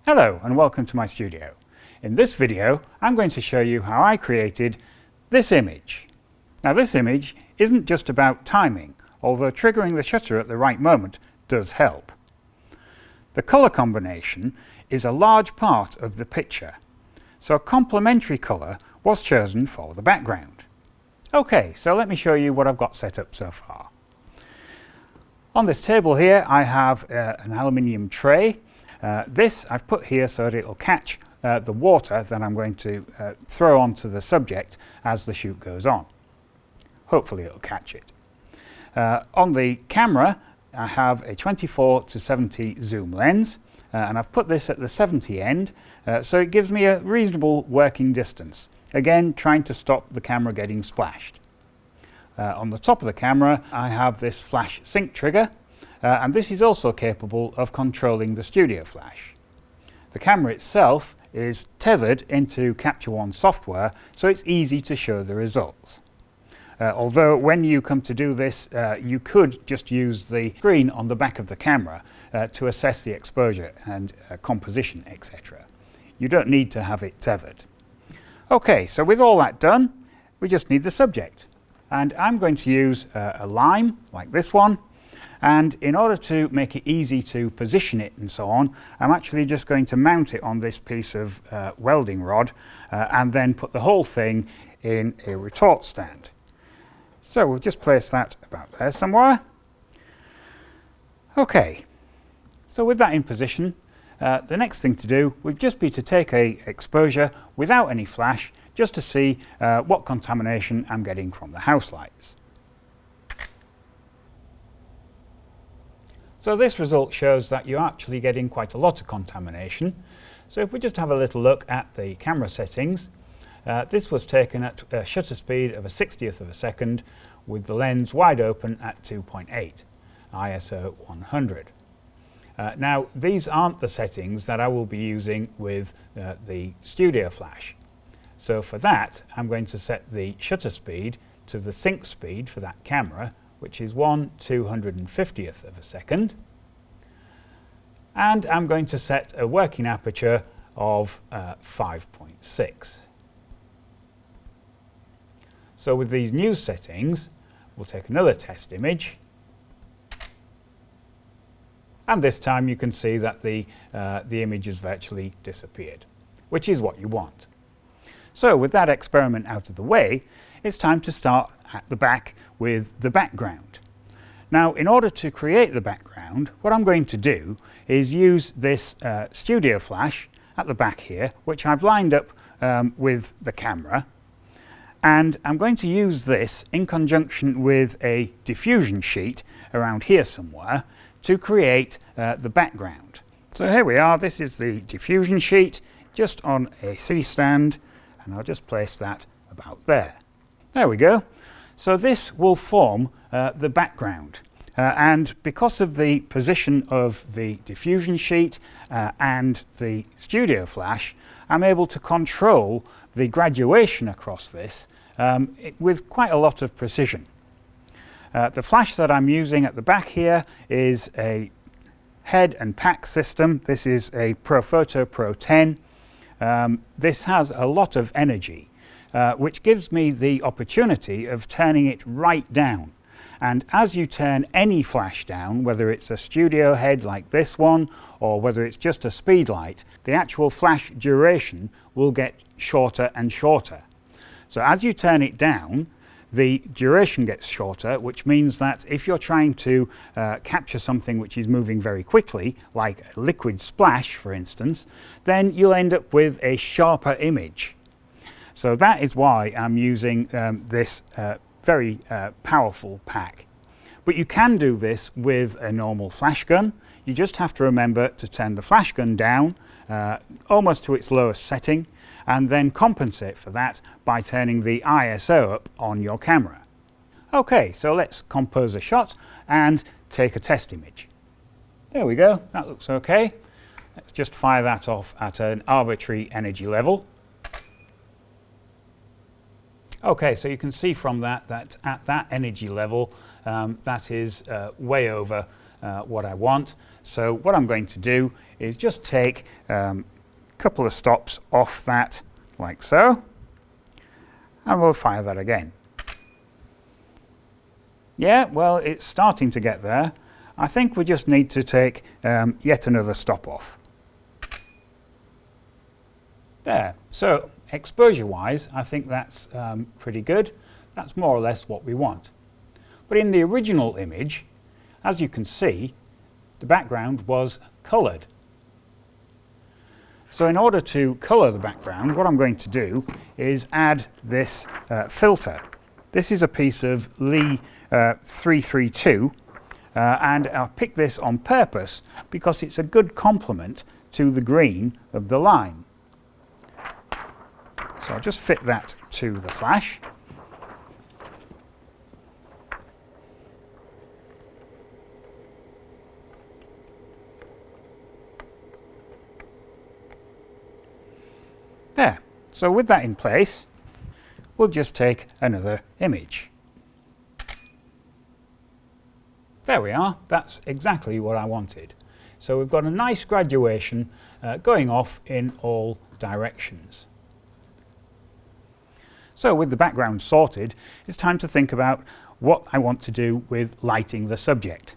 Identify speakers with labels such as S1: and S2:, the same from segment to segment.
S1: Hello and welcome to my studio. In this video I'm going to show you how I created this image. Now this image isn't just about timing, although triggering the shutter at the right moment does help. The colour combination is a large part of the picture, so a complementary colour was chosen for the background. Okay, so let me show you what I've got set up so far. On this table here I have an aluminium tray. This I've put here so that it'll catch the water that I'm going to throw onto the subject as the shoot goes on. Hopefully it'll catch it. On the camera I have a 24-70 zoom lens and I've put this at the 70 end so it gives me a reasonable working distance. Again, trying to stop the camera getting splashed. On the top of the camera I have this flash sync trigger. And this is also capable of controlling the studio flash. The camera itself is tethered into Capture One software, so it's easy to show the results. Although when you come to do this, you could just use the screen on the back of the camera to assess the exposure and composition, etc. You don't need to have it tethered. Okay, so with all that done, we just need the subject. And I'm going to use a lime, like this one. And in order to make it easy to position it and so on, I'm actually just going to mount it on this piece of welding rod and then put the whole thing in a retort stand. So we'll just place that about there somewhere. Okay, so with that in position, the next thing to do would just be to take a exposure without any flash just to see what contamination I'm getting from the house lights. So this result shows that you're actually getting quite a lot of contamination. So if we just have a little look at the camera settings, this was taken at a shutter speed of a 60th of a second with the lens wide open at 2.8, ISO 100. Now these aren't the settings that I will be using with the studio flash. So for that I'm going to set the shutter speed to the sync speed for that camera, which is 1/250th of a second. And I'm going to set a working aperture of 5.6. So with these new settings, we'll take another test image. And this time you can see that the image has virtually disappeared, which is what you want. So with that experiment out of the way, it's time to start at the back with the background. Now, in order to create the background, what I'm going to do is use this studio flash at the back here, which I've lined up with the camera. And I'm going to use this in conjunction with a diffusion sheet around here somewhere to create the background. So here we are, this is the diffusion sheet just on a C-stand, and I'll just place that about there. There we go. So this will form the background. And because of the position of the diffusion sheet and the studio flash, I'm able to control the graduation across this with quite a lot of precision. The flash that I'm using at the back here is a head and pack system. This is a Profoto Pro 10. This has a lot of energy, which gives me the opportunity of turning it right down. And as you turn any flash down, whether it's a studio head like this one or whether it's just a speedlight, the actual flash duration will get shorter and shorter. So as you turn it down, the duration gets shorter, which means that if you're trying to capture something which is moving very quickly, like a liquid splash for instance, then you'll end up with a sharper image. So that is why I'm using this very powerful pack. But you can do this with a normal flash gun. You just have to remember to turn the flash gun down almost to its lowest setting, and then compensate for that by turning the ISO up on your camera. Okay, so let's compose a shot and take a test image. There we go, that looks okay. Let's just fire that off at an arbitrary energy level. Okay, so you can see from that at that energy level, that is way over what I want. So what I'm going to do is just take a couple of stops off that, like so, and we'll fire that again. Yeah, well, it's starting to get there. I think we just need to take yet another stop off. There. So exposure-wise, I think that's pretty good. That's more or less what we want. But in the original image, as you can see, the background was coloured. So in order to colour the background, what I'm going to do is add this filter. This is a piece of Lee 332, and I'll pick this on purpose because it's a good complement to the green of the lime. So I'll just fit that to the flash. There. So with that in place, we'll just take another image. There we are. That's exactly what I wanted. So we've got a nice graduation going off in all directions. So with the background sorted, it's time to think about what I want to do with lighting the subject.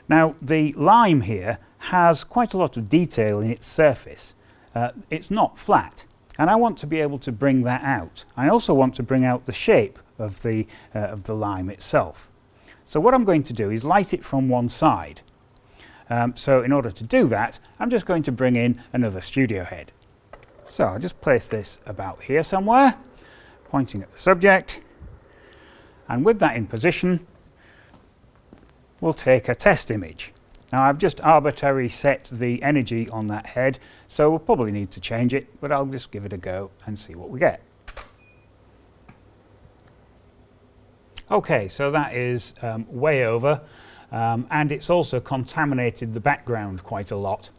S1: Now, the lime here has quite a lot of detail in its surface. It's not flat, and I want to be able to bring that out. I also want to bring out the shape of the lime itself. So what I'm going to do is light it from one side. So in order to do that, I'm just going to bring in another studio head. So I'll just place this about here somewhere, pointing at the subject, and with that in position, we'll take a test image. Now I've just arbitrarily set the energy on that head, so we'll probably need to change it, but I'll just give it a go and see what we get. Okay, so that is way over, and it's also contaminated the background quite a lot.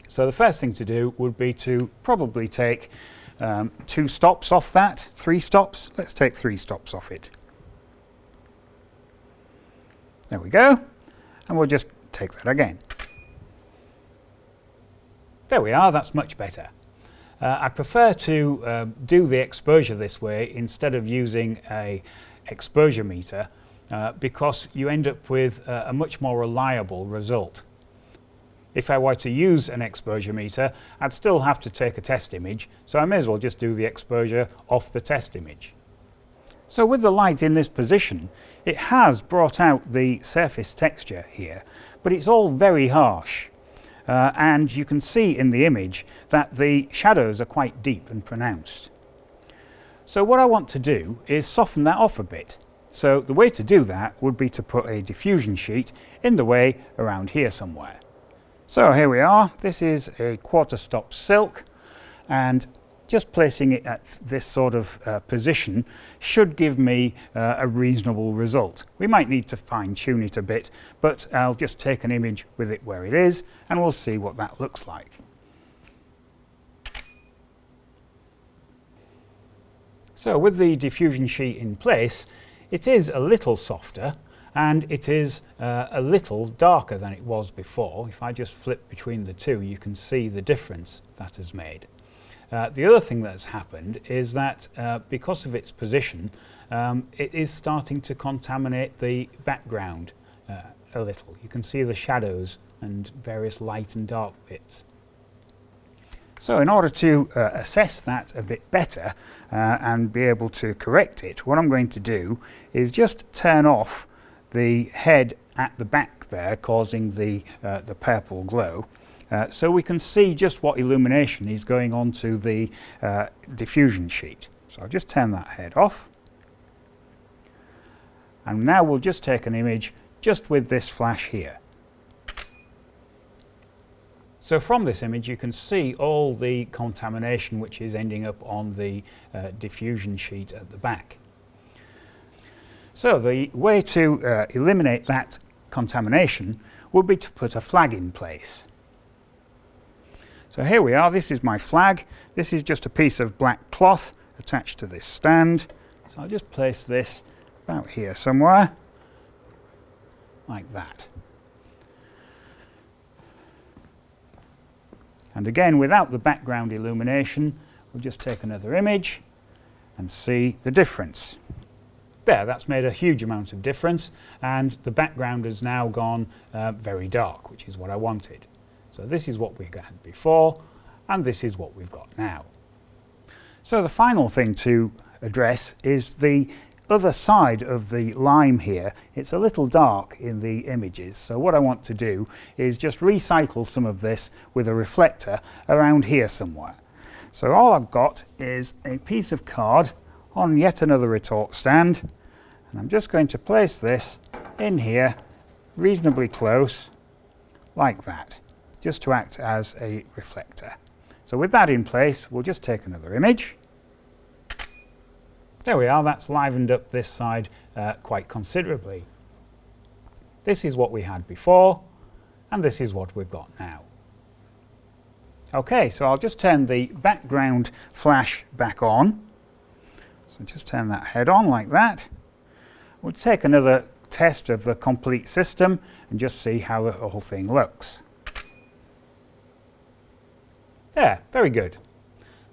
S1: So the first thing to do would be to probably take 2 stops off that, 3 stops. Let's take 3 stops off it. There we go, and we'll just take that again. There we are, that's much better. I prefer to do the exposure this way instead of using a exposure meter because you end up with a much more reliable result. If I were to use an exposure meter, I'd still have to take a test image, so I may as well just do the exposure off the test image. So with the light in this position, it has brought out the surface texture here, but it's all very harsh. And you can see in the image that the shadows are quite deep and pronounced. So what I want to do is soften that off a bit. So the way to do that would be to put a diffusion sheet in the way around here somewhere. So here we are. This is a 1/4 stop silk, and just placing it at this sort of position should give me a reasonable result. We might need to fine tune it a bit, but I'll just take an image with it where it is and we'll see what that looks like. So with the diffusion sheet in place, it is a little softer and it is a little darker than it was before. If I just flip between the two, you can see the difference that has made. The other thing that's happened is that because of its position, it is starting to contaminate the background a little. You can see the shadows and various light and dark bits. So in order to assess that a bit better and be able to correct it, what I'm going to do is just turn off the head at the back there, causing the purple glow. So we can see just what illumination is going on to the diffusion sheet. So I'll just turn that head off. And now we'll just take an image just with this flash here. So from this image you can see all the contamination which is ending up on the diffusion sheet at the back. So the way to eliminate that contamination would be to put a flag in place. So here we are, this is my flag. This is just a piece of black cloth attached to this stand. So I'll just place this about here somewhere, like that. And again, without the background illumination, we'll just take another image and see the difference. There, that's made a huge amount of difference, and the background has now gone very dark, which is what I wanted. So this is what we had before, and this is what we've got now. So the final thing to address is the other side of the lime here. It's a little dark in the images, so what I want to do is just recycle some of this with a reflector around here somewhere. So all I've got is a piece of card on yet another retort stand, and I'm just going to place this in here reasonably close like that, just to act as a reflector. So with that in place, we'll just take another image. There we are, that's livened up this side quite considerably. This is what we had before, and this is what we've got now. Okay, so I'll just turn the background flash back on. So just turn that head on like that. We'll take another test of the complete system and just see how the whole thing looks. There, very good.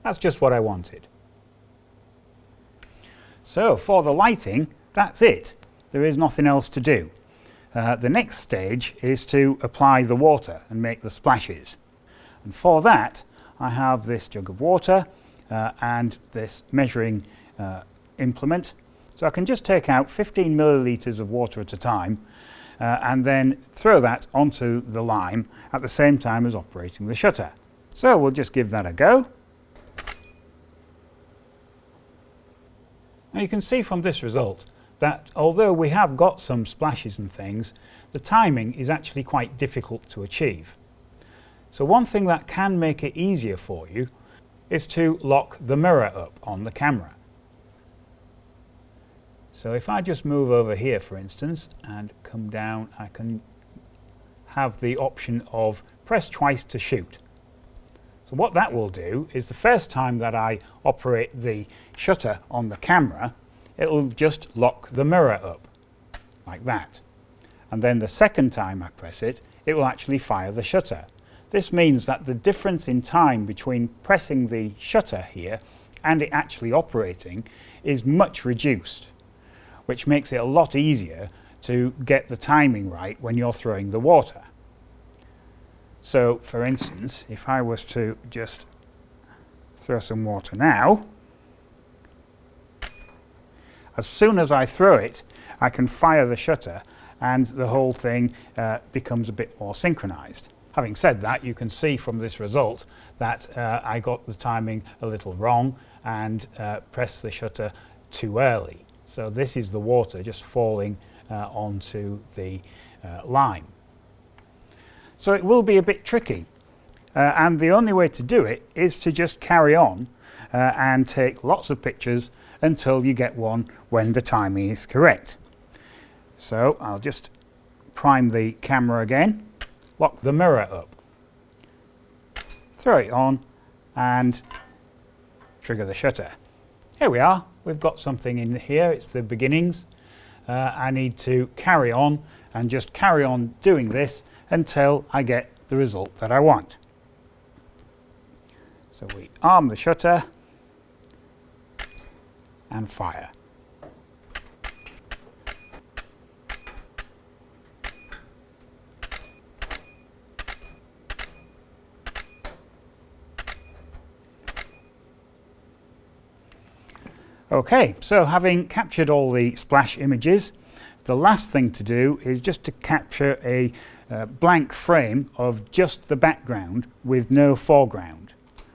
S1: That's just what I wanted. So for the lighting, that's it. There is nothing else to do. The next stage is to apply the water and make the splashes. And for that, I have this jug of water and this measuring implement. So I can just take out 15 millilitres of water at a time and then throw that onto the lime at the same time as operating the shutter. So we'll just give that a go. Now you can see from this result that although we have got some splashes and things, the timing is actually quite difficult to achieve. So one thing that can make it easier for you is to lock the mirror up on the camera. So if I just move over here, for instance, and come down, I can have the option of press twice to shoot. So what that will do is the first time that I operate the shutter on the camera, it will just lock the mirror up, like that. And then the second time I press it, it will actually fire the shutter. This means that the difference in time between pressing the shutter here and it actually operating is much reduced, which makes it a lot easier to get the timing right when you're throwing the water. So, for instance, if I was to just throw some water now, as soon as I throw it, I can fire the shutter and the whole thing becomes a bit more synchronized. Having said that, you can see from this result that I got the timing a little wrong and pressed the shutter too early. So this is the water just falling onto the lime. So it will be a bit tricky, and the only way to do it is to just carry on and take lots of pictures until you get one when the timing is correct. So I'll just prime the camera again, lock the mirror up, throw it on and trigger the shutter. Here we are, we've got something in here, it's the beginnings. I need to carry on and just carry on doing this until I get the result that I want. So we arm the shutter and fire. Okay, so having captured all the splash images, the last thing to do is just to capture a blank frame of just the background with no foreground.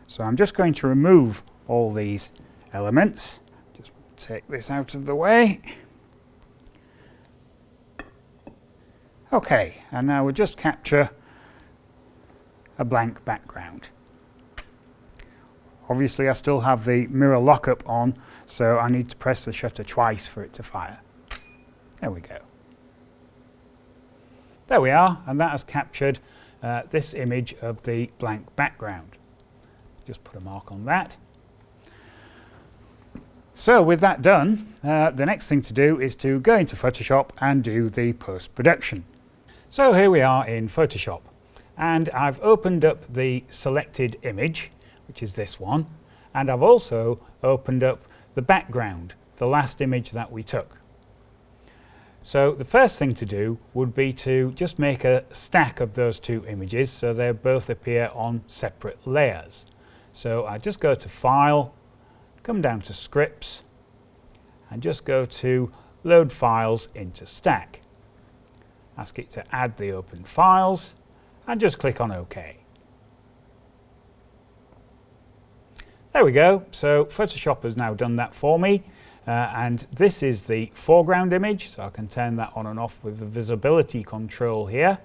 S1: So I'm just going to remove all these elements. Just take this out of the way. Okay, and now we'll just capture a blank background. Obviously I still have the mirror lockup on, so I need to press the shutter twice for it to fire. There we go. There we are, and that has captured this image of the blank background. Just put a mark on that. So with that done, the next thing to do is to go into Photoshop and do the post-production. So here we are in Photoshop, and I've opened up the selected image, which is this one, and I've also opened up the background, the last image that we took. So the first thing to do would be to just make a stack of those two images so they both appear on separate layers. So I just go to File, come down to Scripts, and just go to Load Files into Stack. Ask it to add the open files, and just click on OK. There we go. So Photoshop has now done that for me. And this is the foreground image, so I can turn that on and off with the visibility control here.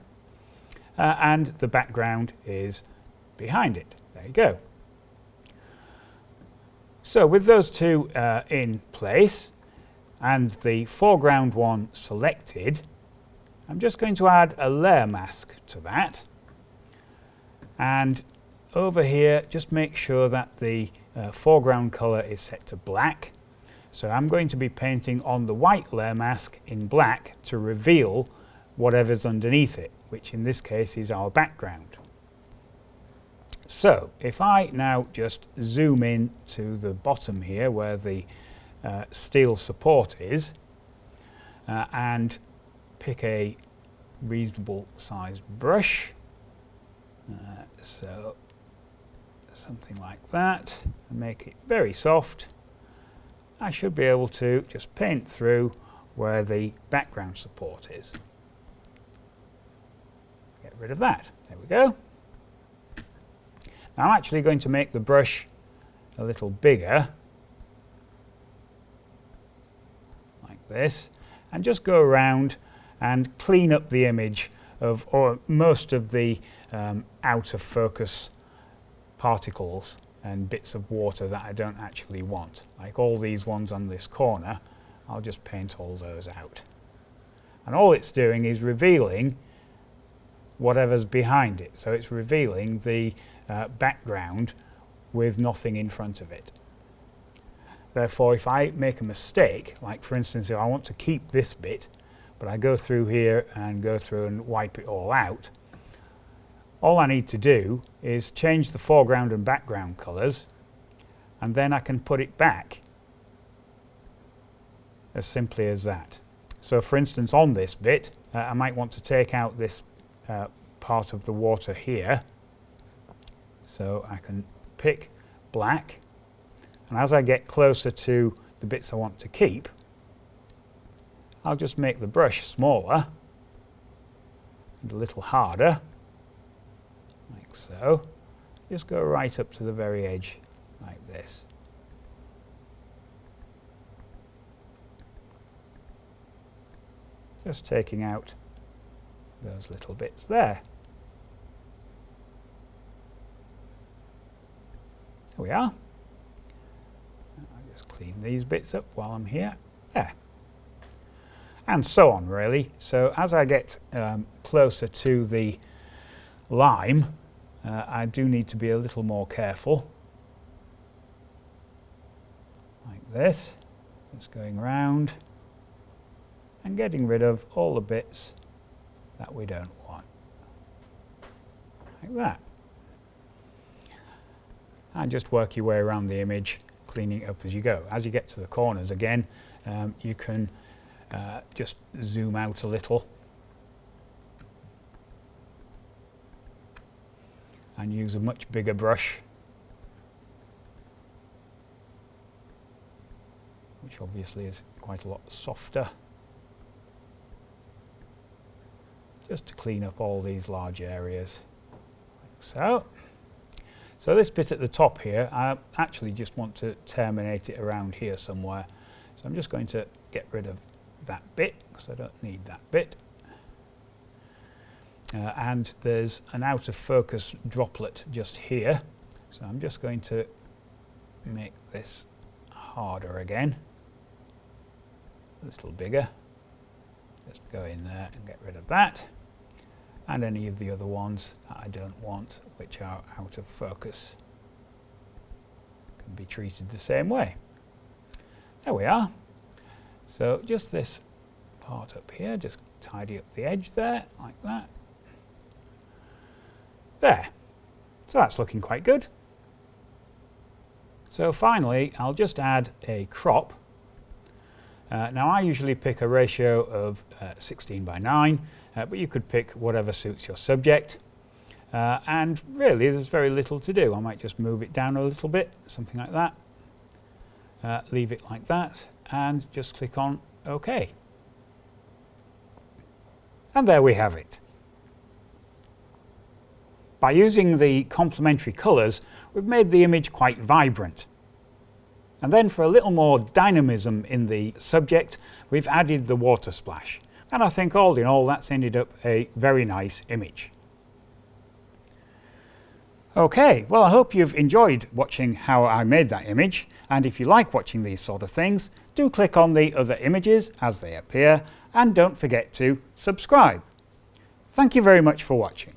S1: And the background is behind it. There you go. So with those two in place and the foreground one selected, I'm just going to add a layer mask to that. And over here, just make sure that the foreground color is set to black. So I'm going to be painting on the white layer mask in black to reveal whatever's underneath it, which in this case is our background. So if I now just zoom in to the bottom here where the steel support is and pick a reasonable sized brush, so something like that, and make it very soft, I should be able to just paint through where the background support is. Get rid of that. There we go. Now I'm actually going to make the brush a little bigger, like this, and just go around and clean up the image of most of the out of focus particles and bits of water that I don't actually want. Like all these ones on this corner, I'll just paint all those out. And all it's doing is revealing whatever's behind it. So it's revealing the background with nothing in front of it. Therefore, if I make a mistake, like for instance, if I want to keep this bit, but I go through here and go through and wipe it all out, all I need to do is change the foreground and background colours, and then I can put it back as simply as that. So for instance, on this bit, I might want to take out this part of the water here. So I can pick black, and as I get closer to the bits I want to keep, I'll just make the brush smaller and a little harder, like so. Just go right up to the very edge, like this. Just taking out those little bits there. There we are. I'll just clean these bits up while I'm here. There. And so on, really. So as I get closer to the lime, I do need to be a little more careful. Like this. Just going round and getting rid of all the bits that we don't want. Like that. And just work your way around the image, cleaning it up as you go. As you get to the corners again, you can just zoom out a little and use a much bigger brush, which obviously is quite a lot softer, just to clean up all these large areas, like so. So this bit at the top here, I actually just want to terminate it around here somewhere. So I'm just going to get rid of that bit, because I don't need that bit. And there's an out of focus droplet just here. So I'm just going to make this harder again. A little bigger. Just go in there and get rid of that. And any of the other ones that I don't want, which are out of focus, can be treated the same way. There we are. So just this part up here, just tidy up the edge there, like that. There. So that's looking quite good. So finally, I'll just add a crop. Now I usually pick a ratio of 16:9, but you could pick whatever suits your subject. And really there's very little to do. I might just move it down a little bit, something like that. Leave it like that and just click on OK. And there we have it. By using the complementary colours, we've made the image quite vibrant. And then for a little more dynamism in the subject, we've added the water splash. And I think all in all that's ended up a very nice image. Okay, well I hope you've enjoyed watching how I made that image, and if you like watching these sort of things, do click on the other images as they appear, and don't forget to subscribe. Thank you very much for watching.